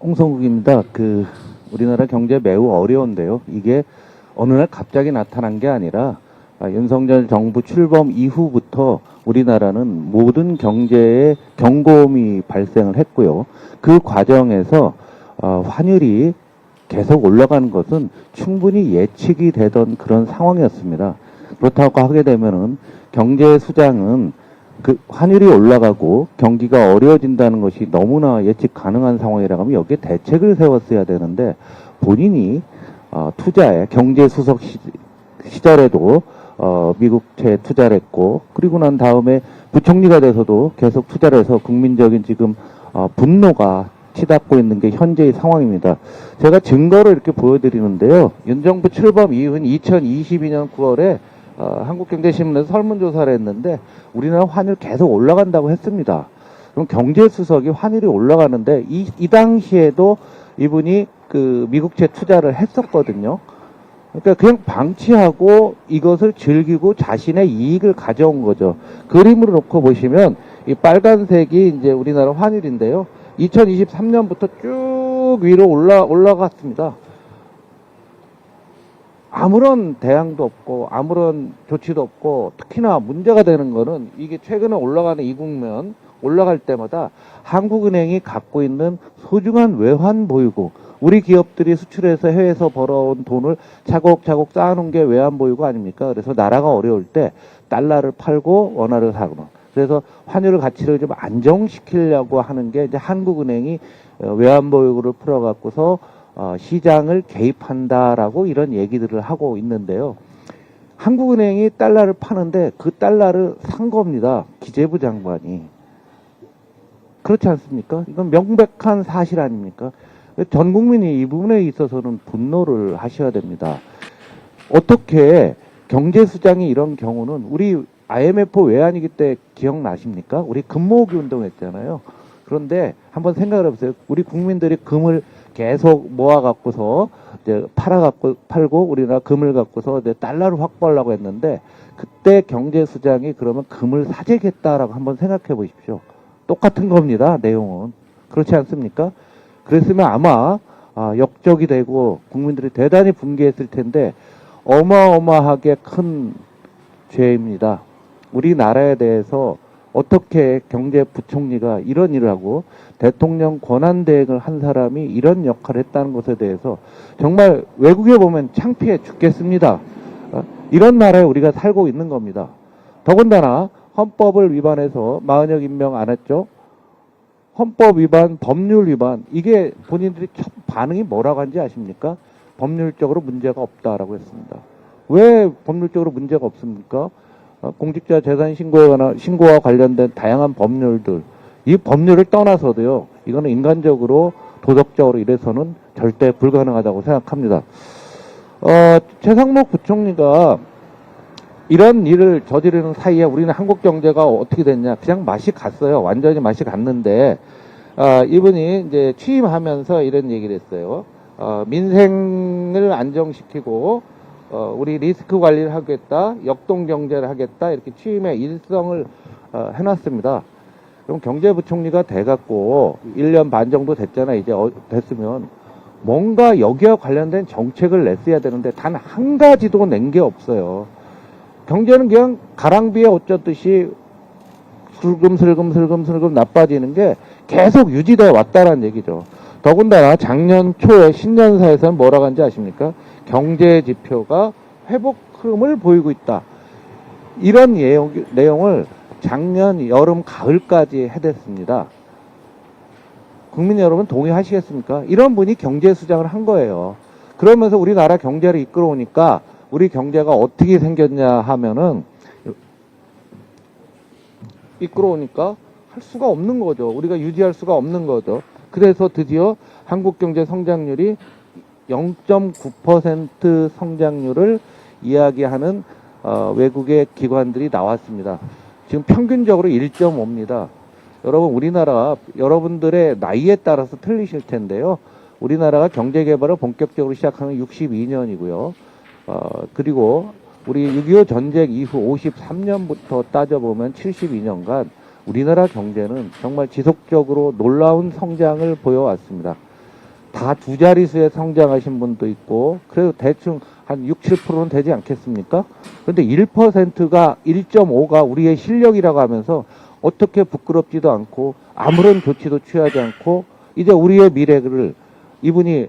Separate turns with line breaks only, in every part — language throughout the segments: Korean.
홍성국입니다. 우리나라 경제 매우 어려운데요. 이게 어느 날 갑자기 나타난 게 아니라 윤석열 정부 출범 이후부터 우리나라는 모든 경제에 경고음이 발생을 했고요. 그 과정에서 환율이 계속 올라가는 것은 충분히 예측이 되던 그런 상황이었습니다. 그렇다고 하게 되면은 경제 수장은 그 환율이 올라가고 경기가 어려워진다는 것이 너무나 예측 가능한 상황이라고 하면 여기에 대책을 세웠어야 되는데 본인이 투자에 경제 수석 시절에도 미국채 투자를 했고 그리고 난 다음에 부총리가 돼서도 계속 투자를 해서 국민적인 지금 분노가 치닫고 있는 게 현재의 상황입니다. 제가 증거를 이렇게 보여드리는데요. 윤 정부 출범 이후인 2022년 9월에 한국경제신문에서 설문조사를 했는데 우리나라 환율 계속 올라간다고 했습니다. 그럼 경제수석이 환율이 올라가는데 이 당시에도 이분이 미국채 투자를 했었거든요. 그러니까 그냥 방치하고 이것을 즐기고 자신의 이익을 가져온 거죠. 그림으로 놓고 보시면 이 빨간색이 이제 우리나라 환율인데요. 2023년부터 쭉 위로 올라갔습니다. 아무런 대안도 없고 아무런 조치도 없고 특히나 문제가 되는 거는 이게 최근에 올라가는 이 국면 올라갈 때마다 한국은행이 갖고 있는 소중한 외환 보유고 우리 기업들이 수출해서 해외에서 벌어온 돈을 차곡차곡 쌓아놓은 게 외환 보유고 아닙니까? 그래서 나라가 어려울 때 달러를 팔고 원화를 사고 그래서 환율 가치를 좀 안정시키려고 하는 게 이제 한국은행이 외환 보유고를 풀어갖고서 시장을 개입한다라고 이런 얘기들을 하고 있는데요. 한국은행이 달러를 파는데 그 달러를 산 겁니다. 기재부 장관이. 그렇지 않습니까? 이건 명백한 사실 아닙니까? 전 국민이 이 부분에 있어서는 분노를 하셔야 됩니다. 어떻게 경제수장이 이런 경우는 우리 IMF 외환위기 때 기억나십니까? 우리 금모으기 운동했잖아요. 그런데 한번 생각을 해보세요. 우리 국민들이 금을 계속 모아갖고서 이제 팔고 우리나라 금을 갖고서 이제 달러를 확보하려고 했는데 그때 경제수장이 그러면 금을 사재겠다라고 한번 생각해 보십시오. 똑같은 겁니다. 내용은. 그렇지 않습니까? 그랬으면 아마 역적이 되고 국민들이 대단히 분개했을 텐데 어마어마하게 큰 죄입니다. 우리나라에 대해서 어떻게 경제부총리가 이런 일을 하고 대통령 권한대행을 한 사람이 이런 역할을 했다는 것에 대해서 정말 외국에 보면 창피해 죽겠습니다. 이런 나라에 우리가 살고 있는 겁니다. 더군다나 헌법을 위반해서 마흔역 임명 안 했죠. 헌법 위반, 법률 위반 이게 본인들이 첫 반응이 뭐라고 한지 아십니까? 법률적으로 문제가 없다라고 했습니다. 왜 법률적으로 문제가 없습니까? 공직자 재산 신고와 관련된 다양한 법률들 이 법률을 떠나서도요. 이거는 인간적으로 도덕적으로 이래서는 절대 불가능하다고 생각합니다. 최상목 부총리가 이런 일을 저지르는 사이에 우리는 한국 경제가 어떻게 됐냐. 그냥 맛이 갔어요. 완전히 맛이 갔는데, 이분이 이제 취임하면서 이런 얘기를 했어요. 민생을 안정시키고, 우리 리스크 관리를 하겠다, 역동 경제를 하겠다, 이렇게 취임의 일성을 해놨습니다. 그럼 경제부총리가 돼갖고 1년 반 정도 됐잖아요. 이제 됐으면 뭔가 여기와 관련된 정책을 냈어야 되는데 단 한 가지도 낸 게 없어요. 경제는 그냥 가랑비에 옷 젖듯이 슬금슬금 나빠지는 게 계속 유지되어 왔다는 얘기죠. 더군다나 작년 초에 신년사에서는 뭐라고 한지 아십니까? 경제 지표가 회복 흐름을 보이고 있다. 이런 내용을 작년 여름 가을까지 해댔습니다. 국민 여러분 동의하시겠습니까? 이런 분이 경제수장을 한 거예요. 그러면서 우리나라 경제를 이끌어오니까 우리 경제가 어떻게 생겼냐 하면은 이끌어오니까 할 수가 없는 거죠. 우리가 유지할 수가 없는 거죠. 그래서 드디어 한국 경제 성장률이 0.9% 성장률을 이야기하는 외국의 기관들이 나왔습니다. 지금 평균적으로 1.5입니다. 여러분 우리나라 여러분들의 나이에 따라서 틀리실 텐데요. 우리나라가 경제개발을 본격적으로 시작하는 62년이고요. 그리고 우리 6.25 전쟁 이후 53년부터 따져보면 72년간 우리나라 경제는 정말 지속적으로 놀라운 성장을 보여왔습니다. 다 두 자릿수에 성장하신 분도 있고, 그래도 대충 한 6, 7%는 되지 않겠습니까? 그런데 1%가, 1.5가 우리의 실력이라고 하면서 어떻게 부끄럽지도 않고 아무런 조치도 취하지 않고 이제 우리의 미래를, 이분이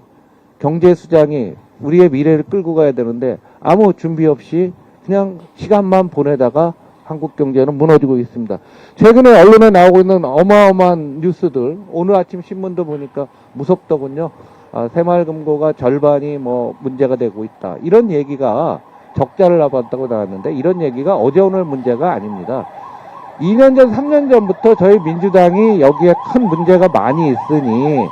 경제수장이 우리의 미래를 끌고 가야 되는데 아무 준비 없이 그냥 시간만 보내다가 한국 경제는 무너지고 있습니다. 최근에 언론에 나오고 있는 어마어마한 뉴스들, 오늘 아침 신문도 보니까 무섭더군요. 새마을금고가 절반이 뭐 문제가 되고 있다. 이런 얘기가 적자를 나봤다고 나왔는데 이런 얘기가 어제 오늘 문제가 아닙니다. 2년 전, 3년 전부터 저희 민주당이 여기에 큰 문제가 많이 있으니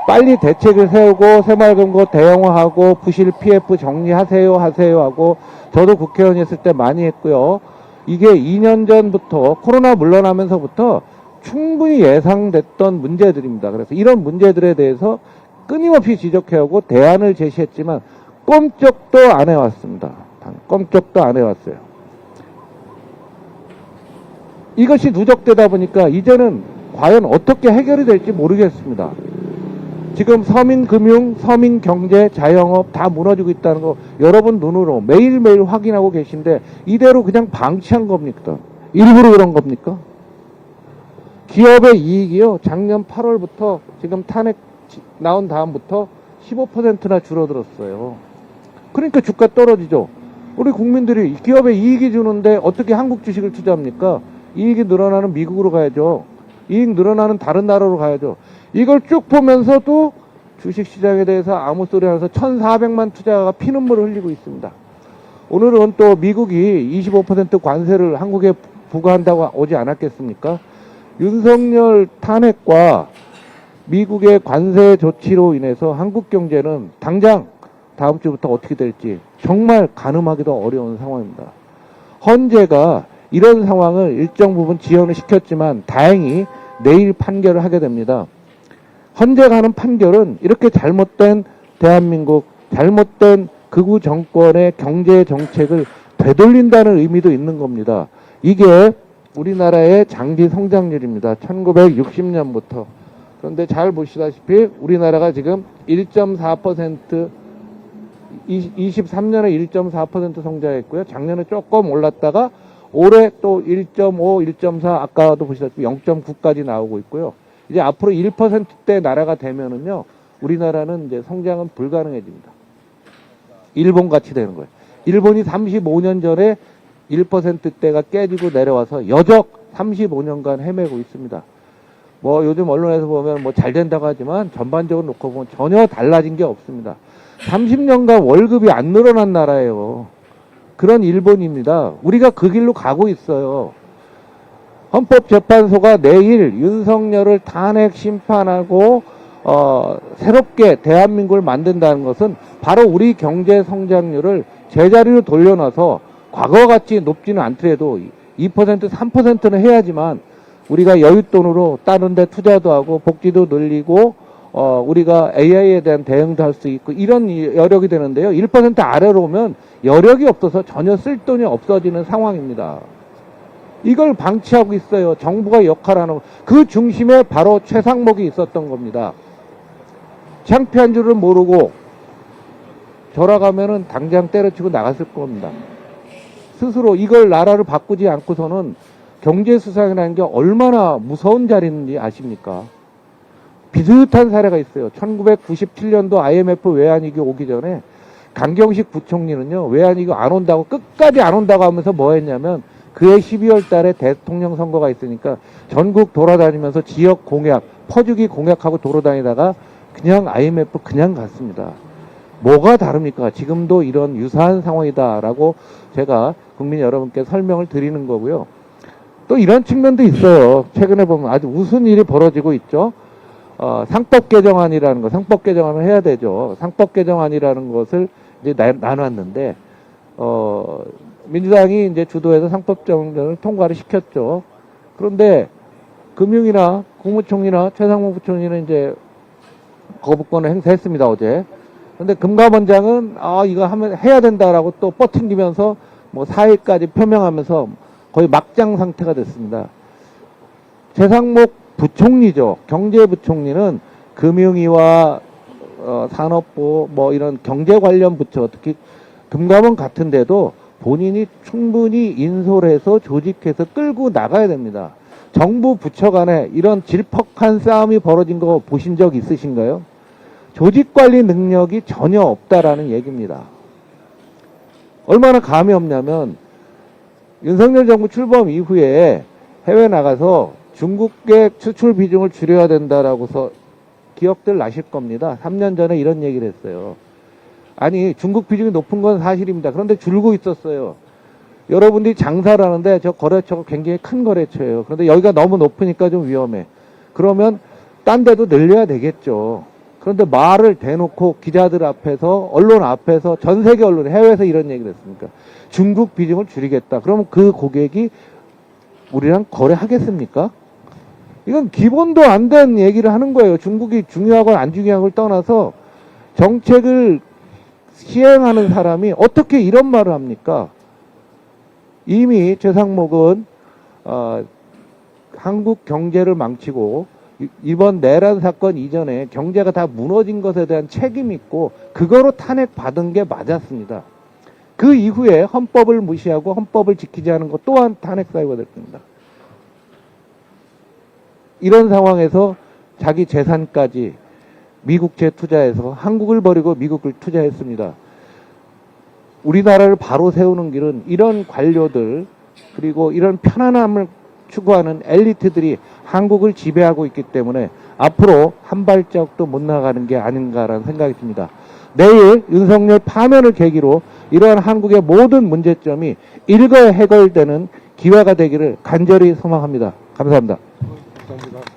빨리 대책을 세우고 새마을금고 대형화하고 부실 PF 정리하세요 하고 저도 국회의원 있을 때 많이 했고요. 이게 2년 전부터 코로나 물러나면서부터 충분히 예상됐던 문제들입니다. 그래서 이런 문제들에 대해서 끊임없이 지적해오고 대안을 제시했지만 꼼짝도 안 해왔습니다. 꼼짝도 안 해왔어요. 이것이 누적되다 보니까 이제는 과연 어떻게 해결이 될지 모르겠습니다. 지금 서민금융, 서민경제, 자영업 다 무너지고 있다는 거 여러분 눈으로 매일매일 확인하고 계신데 이대로 그냥 방치한 겁니까? 일부러 그런 겁니까? 기업의 이익이요, 작년 8월부터 지금 탄핵 나온 다음부터 15%나 줄어들었어요. 그러니까 주가 떨어지죠. 우리 국민들이 기업에 이익이 주는데 어떻게 한국 주식을 투자합니까? 이익이 늘어나는 미국으로 가야죠. 이익 늘어나는 다른 나라로 가야죠. 이걸 쭉 보면서도 주식시장에 대해서 아무 소리 안 해서 1,400만 투자가 피눈물을 흘리고 있습니다. 오늘은 또 미국이 25% 관세를 한국에 부과한다고 오지 않았겠습니까? 윤석열 탄핵과 미국의 관세 조치로 인해서 한국 경제는 당장 다음 주부터 어떻게 될지 정말 가늠하기도 어려운 상황입니다. 헌재가 이런 상황을 일정 부분 지연을 시켰지만 다행히 내일 판결을 하게 됩니다. 헌재가 하는 판결은 이렇게 잘못된 대한민국, 잘못된 극우 정권의 경제 정책을 되돌린다는 의미도 있는 겁니다. 이게 우리나라의 장기 성장률입니다. 1960년부터. 그런데 잘 보시다시피 우리나라가 지금 1.4%, 23년에 1.4% 성장했고요. 작년에 조금 올랐다가 올해 또 1.5, 1.4, 아까도 보시다시피 0.9까지 나오고 있고요. 이제 앞으로 1%대 나라가 되면은요, 우리나라는 이제 성장은 불가능해집니다. 일본 같이 되는 거예요. 일본이 35년 전에 1%대가 깨지고 내려와서 여적 35년간 헤매고 있습니다. 뭐 요즘 언론에서 보면 뭐 잘 된다고 하지만 전반적으로 놓고 보면 전혀 달라진 게 없습니다. 30년간 월급이 안 늘어난 나라예요. 그런 일본입니다. 우리가 그 길로 가고 있어요. 헌법재판소가 내일 윤석열을 탄핵 심판하고 새롭게 대한민국을 만든다는 것은 바로 우리 경제 성장률을 제자리로 돌려놔서 과거와 같이 높지는 않더라도 2%, 3%는 해야지만 우리가 여윳돈으로 다른 데 투자도 하고 복지도 늘리고 우리가 AI에 대한 대응도 할 수 있고 이런 여력이 되는데요. 1% 아래로 오면 여력이 없어서 전혀 쓸 돈이 없어지는 상황입니다. 이걸 방치하고 있어요. 정부가 역할하는 그 중심에 바로 최상목이 있었던 겁니다. 창피한 줄을 모르고 돌아가면은 당장 때려치고 나갔을 겁니다. 스스로 이걸 나라를 바꾸지 않고서는 경제수상이라는 게 얼마나 무서운 자리인지 아십니까? 비슷한 사례가 있어요. 1997년도 IMF 외환위기 오기 전에 강경식 부총리는요, 외환위기 안 온다고, 끝까지 안 온다고 하면서 뭐 했냐면, 그해 12월 달에 대통령 선거가 있으니까 전국 돌아다니면서 지역 공약, 퍼주기 공약하고 돌아다니다가 그냥 IMF 그냥 갔습니다. 뭐가 다릅니까? 지금도 이런 유사한 상황이다라고 제가 국민 여러분께 설명을 드리는 거고요. 또 이런 측면도 있어요. 최근에 보면 아주 우스운 일이 벌어지고 있죠. 상법 개정안이라는 거, 상법 개정안을 해야 되죠. 상법 개정안이라는 것을 이제 나눴는데, 민주당이 이제 주도해서 상법 개정안을 통과를 시켰죠. 그런데 금융이나 국무총리나 최상목 부총리는 이제 거부권을 행사했습니다, 어제. 그런데 금감원장은 이거 해야 된다라고 또 뻗튕기면서 뭐 4일까지 표명하면서 거의 막장 상태가 됐습니다. 최상목 부총리죠. 경제부총리는 금융위와 산업부 뭐 이런 경제 관련 부처 특히 금감원 같은데도 본인이 충분히 인솔해서 조직해서 끌고 나가야 됩니다. 정부 부처 간에 이런 질퍽한 싸움이 벌어진 거 보신 적 있으신가요? 조직 관리 능력이 전혀 없다라는 얘기입니다. 얼마나 감이 없냐면 윤석열 정부 출범 이후에 해외 나가서 중국계 수출 비중을 줄여야 된다라고서 기억들 나실 겁니다. 3년 전에 이런 얘기를 했어요. 아니 중국 비중이 높은 건 사실입니다. 그런데 줄고 있었어요. 여러분들이 장사를 하는데 저 거래처가 굉장히 큰 거래처예요. 그런데 여기가 너무 높으니까 좀 위험해. 그러면 딴 데도 늘려야 되겠죠. 그런데 말을 대놓고 기자들 앞에서 언론 앞에서 전 세계 언론 해외에서 이런 얘기를 했으니까 중국 비중을 줄이겠다. 그러면 그 고객이 우리랑 거래하겠습니까? 이건 기본도 안 된 얘기를 하는 거예요. 중국이 중요하건 안 중요한 걸 떠나서 정책을 시행하는 사람이 어떻게 이런 말을 합니까? 이미 최상목은 한국 경제를 망치고 이번 내란 사건 이전에 경제가 다 무너진 것에 대한 책임이 있고 그거로 탄핵받은 게 맞았습니다. 그 이후에 헌법을 무시하고 헌법을 지키지 않은 것 또한 탄핵 사유가 될 겁니다. 이런 상황에서 자기 재산까지 미국채 투자해서 한국을 버리고 미국을 투자했습니다. 우리나라를 바로 세우는 길은 이런 관료들 그리고 이런 편안함을 추구하는 엘리트들이 한국을 지배하고 있기 때문에 앞으로 한 발짝도 못 나가는 게 아닌가라는 생각이 듭니다. 내일 윤석열 파면을 계기로 이러한 한국의 모든 문제점이 일거 해결되는 기회가 되기를 간절히 소망합니다. 감사합니다.
감사합니다.